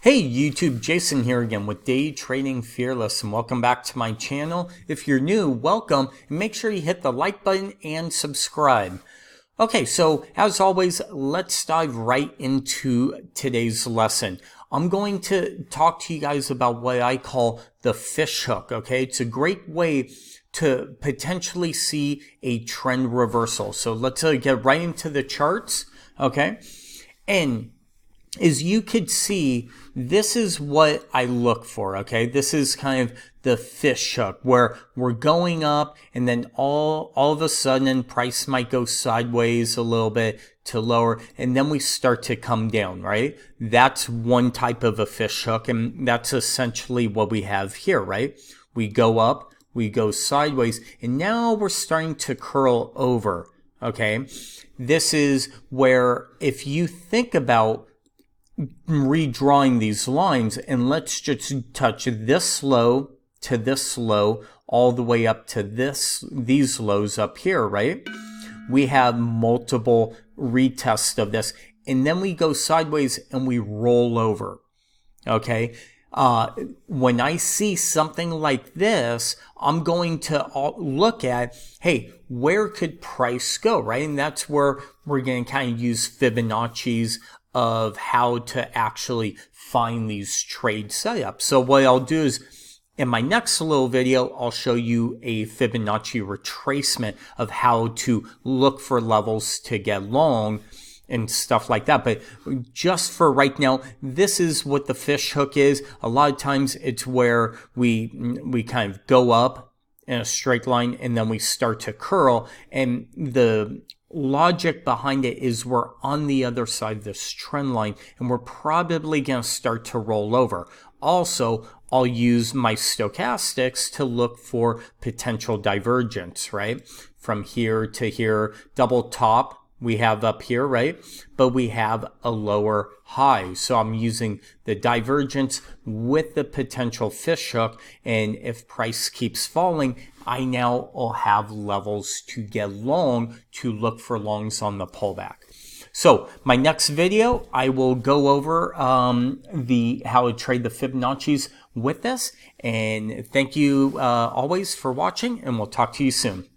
Hey YouTube, Jason here again with Day Trading Fearless, and welcome back to my channel. If you're new, welcome, and make sure you hit the like button and subscribe. Okay, so as always, let's dive right into today's lesson. I'm going to talk to you guys about what I call the fish hook, okay? It's a great way to potentially see a trend reversal. So let's get right into the charts, okay? And as you could see, this is what I look for, okay? This is kind of the fish hook where we're going up and then all of a sudden price might go sideways a little bit to lower and then we start to come down, right? That's one type of a fish hook, and that's essentially what we have here, right? We go up, we go sideways, and now we're starting to curl over, okay? This is where if you think about redrawing these lines, and let's just touch this low to this low all the way up to these lows up here, right? We have multiple retests of this, and then we go sideways and we roll over, okay? When I see something like this, I'm going to look at, hey, where could price go, right? And that's where we're going to kind of use Fibonacci's of how to actually find these trade setups. So what I'll do is in my next little video, I'll show you a Fibonacci retracement of how to look for levels to get long and stuff like that. But just for right now, this is what the fish hook is. A lot of times it's where we kind of go up in a straight line and then we start to curl, and the logic behind it is we're on the other side of this trend line and we're probably going to start to roll over. Also, I'll use my stochastics to look for potential divergence, right? From here to here, double top we have up here, right? But we have a lower high. So I'm using the divergence with the potential fish hook. And if price keeps falling, I now will have levels to get long to look for longs on the pullback. So my next video, I will go over how to trade the Fibonacci's with this. And thank you always for watching, and we'll talk to you soon.